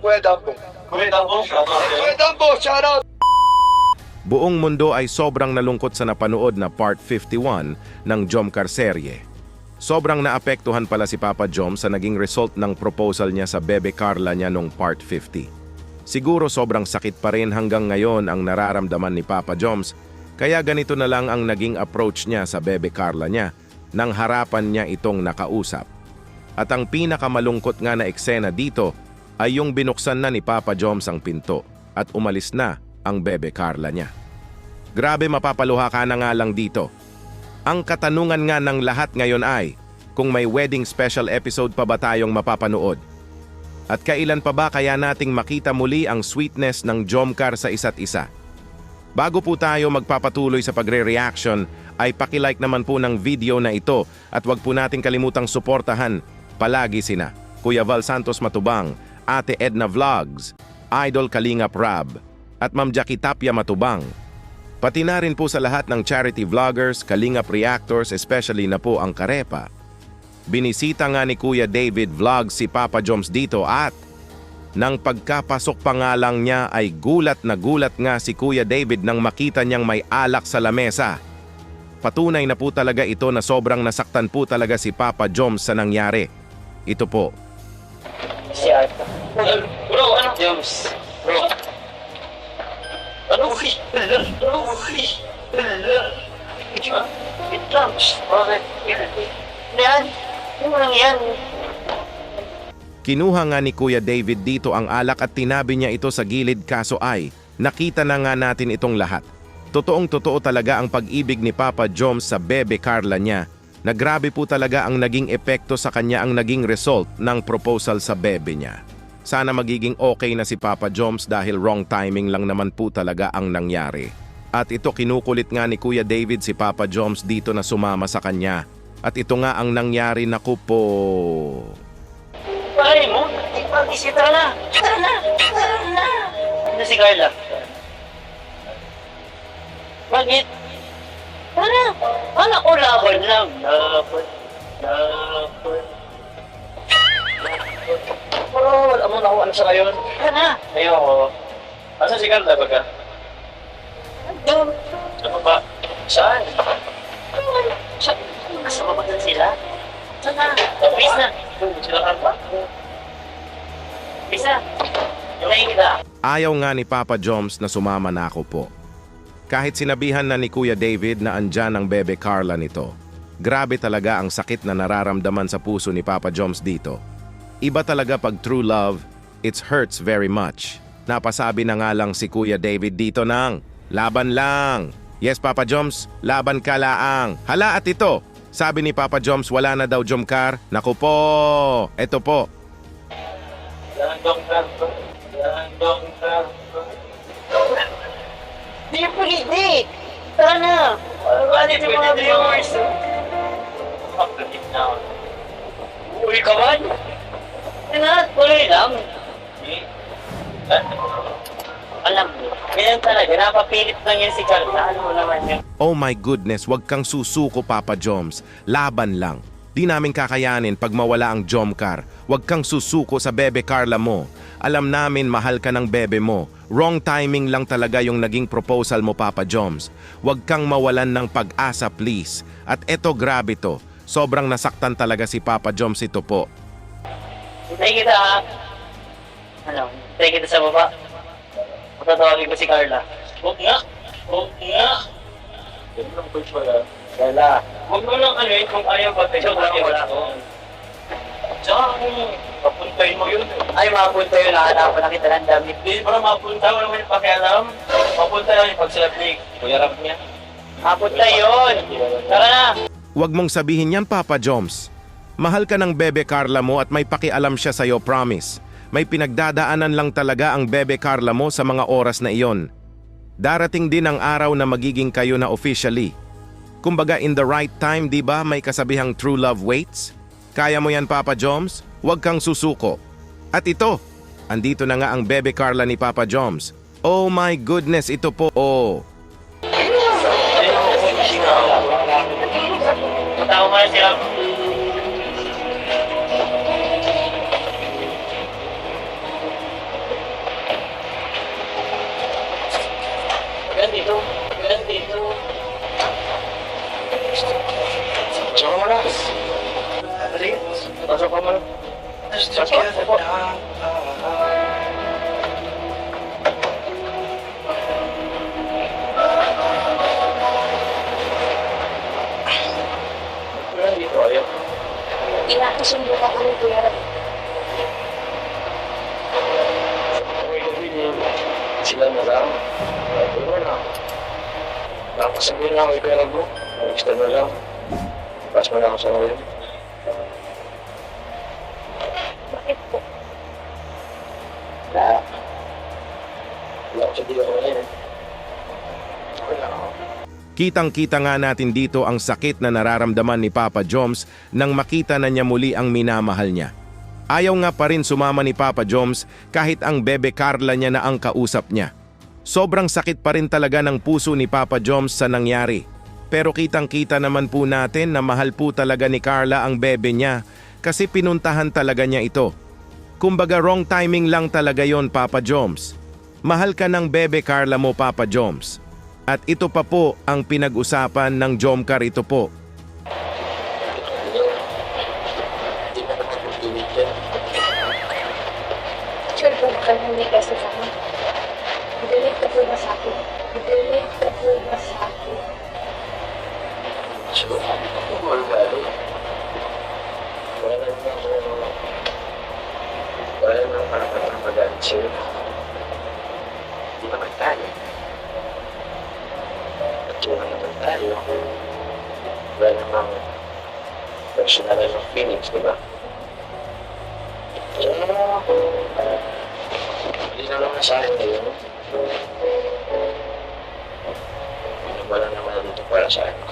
Kuya Dambo. Kuya Dambo, shoutout sa'yo. Kuya Dambo, shoutout! Buong mundo ay sobrang nalungkot sa napanood na Part 51 ng Jomcar serye. Sobrang naapektuhan pala si Papa Jom sa naging result ng proposal niya sa Bebe Carla niya nung Part 50. Siguro sobrang sakit pa rin hanggang ngayon ang nararamdaman ni Papa Joms, kaya ganito na lang ang naging approach niya sa Bebe Carla niya nang harapan niya itong nakausap. At ang pinakamalungkot nga na eksena dito ay yung binuksan na ni Papa Joms ang pinto at umalis na ang Bebe Carla niya. Grabe, mapapaluha ka na nga lang dito. Ang katanungan nga ng lahat ngayon ay, kung may wedding special episode pa ba tayong mapapanood? At kailan pa ba kaya nating makita muli ang sweetness ng Jomcar sa isa't isa? Bago po tayo magpapatuloy sa pagre-reaction, ay paki-like naman po ng video na ito at wag po nating kalimutang suportahan palagi sina Kuya Val Santos Matubang, Ate Edna Vlogs, Idol Kalingap Rab, at Ma'am Jackie Tapia Matubang. Pati na rin po sa lahat ng charity vloggers, Kalingap Reactors, especially na po ang Karepa. Binisita nga ni Kuya David Vlogs si Papa Joms dito at nang pagkapasok pa nga lang niya ay gulat na gulat nga si Kuya David nang makita niyang may alak sa lamesa. Patunay na po talaga ito na sobrang nasaktan po talaga si Papa Joms sa nangyari. Ito po. Si Arta. Bro, ano? Joms. Bro. Ano? It comes. Bakit? Yan. Ano lang yan? Kinuha nga ni Kuya David dito ang alak at tinabi niya ito sa gilid, kaso ay nakita na nga natin itong lahat. Totoong-totoo talaga ang pag-ibig ni Papa Joms sa Bebe Carla niya, na grabe po talaga ang naging epekto sa kanya ang naging result ng proposal sa bebe niya. Sana magiging okay na si Papa Joms dahil wrong timing lang naman po talaga ang nangyari. At ito, kinukulit nga ni Kuya David si Papa Joms dito na sumama sa kanya. At ito nga ang nangyari, naku po. Pare mo, ipag-isip na. Tara na. Ano si Carla? Bakit? Tara. Wala ko laban lang. Laban. Pero wala mo nakuha sa ngayon. Tara. Ayoko. Asa si Carla ba ka? Doon. Ano ba? Saan? Saan? Kasama ba dyan sila? Saan na? Please na. Sila Carla? Please na. Ilayin kita. Ayaw nga ni Papa Joms na sumama na ako po. Kahit sinabihan na ni Kuya David na andyan ang Bebe Carla nito, grabe talaga ang sakit na nararamdaman sa puso ni Papa Joms dito. Iba talaga pag true love, it hurts very much. Napasabi na nga lang si Kuya David dito ng, laban lang. Yes, Papa Joms, laban ka laang. Hala, at ito, sabi ni Papa Joms wala na daw Jomcar. Naku po, eto po. Di pwede! Tara na! Ano yung mga viewers? Uwi ka man? Tuloy lang. Alam mo, ganyan talaga, napapilit lang yan si Carla. Ano mo naman yun? Oh my goodness, wag kang susuko, Papa Joms. Laban lang. Di namin kakayanin pag mawala ang Jomcar. Wag kang susuko sa Bebe Carla mo. Alam namin mahal ka ng bebe mo. Wrong timing lang talaga yung naging proposal mo, Papa Joms. Wag kang mawalan ng pag-asa, please. At eto, grabe to. Sobrang nasaktan talaga si Papa Joms ito po. Hintay kita ha. Ano, hintay kita sa baba. Matatawagin ko si Carla. Huwag nga. Huwag nga. Yan lang po siya. Carla. Huwag mo lang ano yun kung ayaw ba tayo. Wala ko. Tsaka kung papuntahin mo yun. Ay, mapunta yun. Nakanapan na kita ng damit. Hindi para mapunta. Wala mo yung pakialam. Mapunta lang yung pagsalapig. Kuya Rap niya. Mapunta yun. Tara na. Huwag mong sabihin yan, Papa Joms. Mahal ka ng Bebe Carla mo at may pakialam siya sa'yo, promise. May pinagdadaanan lang talaga ang Bebe Carla mo sa mga oras na iyon. Darating din ang araw na magiging kayo na officially. Kumbaga in the right time, di ba may kasabihang true love waits? Kaya mo yan, Papa Joms? Huwag kang susuko. At ito, andito na nga ang Bebe Carla ni Papa Joms. Oh my goodness, ito po. Oh. Tao nga siya. Pasok ka man. Pasok po. Wala dito ayaw. Inakasundo ka kami, Kuya Ram. Sila na lang. Wala na. Nakasabihin lang ako yung pera mo. Extra na lang. Pass mo na ako sa ngayon. Bakit po? Wala. Wala ako sa dila ko ngayon. Wala ako. Kitang-kita nga natin dito ang sakit na nararamdaman ni Papa Joms nang makita na niya muli ang minamahal niya. Ayaw nga pa rin sumama ni Papa Joms kahit ang bebe Carla niya na ang kausap niya. Sobrang sakit pa rin talaga ng puso ni Papa Joms sa nangyari. Pero kitang-kita naman po natin na mahal po talaga ni Carla ang bebe niya kasi pinuntahan talaga niya ito. Kumbaga wrong timing lang talaga yon, Papa Joms. Mahal ka ng bebe Carla mo, Papa Joms. At ito pa po ang pinag-usapan ng Jomcar ito po. Hindi na naman magtuwid yan. Sure po ka hindi kasi sa akin. Delete ka po ba sa akin? Delete ka po ba sa akin? So, wala galo. Wala naman wala naman parang magalit sa'yo. Hindi naman tayo. At wala naman tayo. Wala naman personal ng feelings, di ba? So, hindi na naman sa akin ngayon. Wala naman dito para sa akin.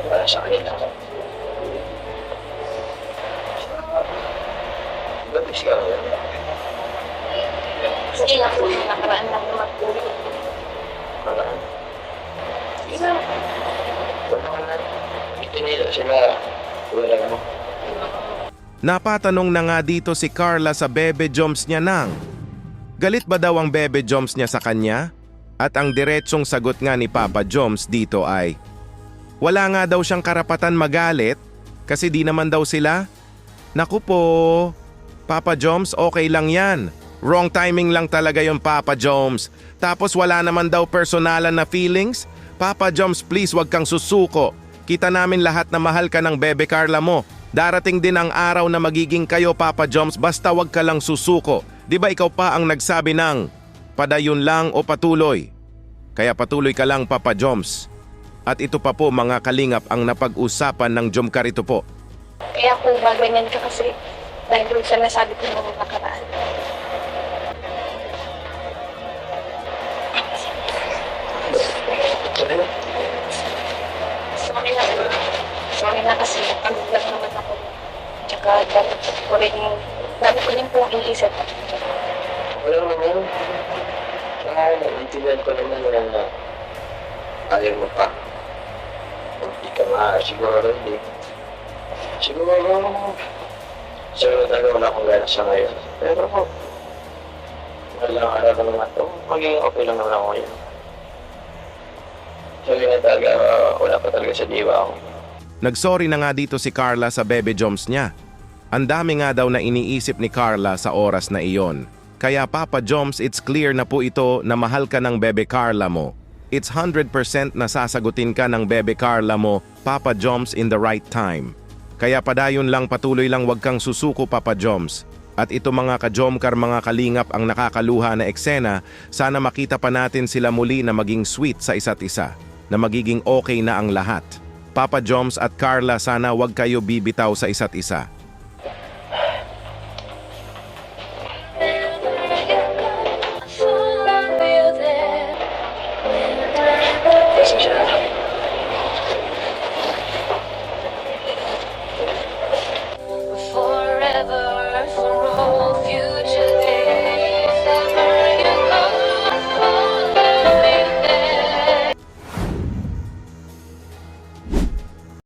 Para sa kanila. Ba't ka ngayon? Sige nga po, nakaraan lang naman po. Parang, Isa, wala ka na. Ito nila sila. Wala mo. Napatanong na nga dito si Carla sa bebe Joms niya nang. Galit ba daw ang bebe Joms niya sa kanya? At ang diretsong sagot nga ni Papa Joms dito ay, wala nga daw siyang karapatan magalit kasi di naman daw sila. Naku po, Papa Joms, okay lang yan. Wrong timing lang talaga yung Papa Joms. Tapos wala naman daw personalan na feelings. Papa Joms, please wag kang susuko. Kita namin lahat na mahal ka ng bebe Carla mo. Darating din ang araw na magiging kayo, Papa Joms, basta wag ka lang susuko. Di ba ikaw pa ang nagsabi ng padayon lang o patuloy? Kaya patuloy ka lang, Papa Joms. At ito pa po mga kalingap ang napag-usapan ng Jomcar ito po. kaya po ba ganyan ka kasi dahil doon sa nasabi ko nung nakaraan. Sorry na po. Sorry na kasi pagod lang naman ako. Tsaka dami ko rin po iniisip. Wala naman yun. Naintindihan ko naman na ayaw mo pa. Hindi ka siguro hindi. Siguro talaga wala akong gana sa ngayon. Pero wala araw na naman ito. Magiging okay lang naman ako ngayon. So yun talaga, wala pa talaga sa diwa ako. Nagsorry na nga dito si Carla sa bebe Joms niya. Ang dami nga daw na iniisip ni Carla sa oras na iyon. Kaya Papa Joms, it's clear na po ito na mahal ka ng bebe Carla mo. It's 100% na sasagutin ka ng bebe Carla mo, Papa Joms, in the right time. Kaya padayon lang, patuloy lang, wag kang susuko, Papa Joms. At ito mga ka-Jomcar, mga kalingap, ang nakakaluha na eksena, sana makita pa natin sila muli na maging sweet sa isa't isa, na magiging okay na ang lahat. Papa Joms at Carla, sana wag kayo bibitaw sa isa't isa.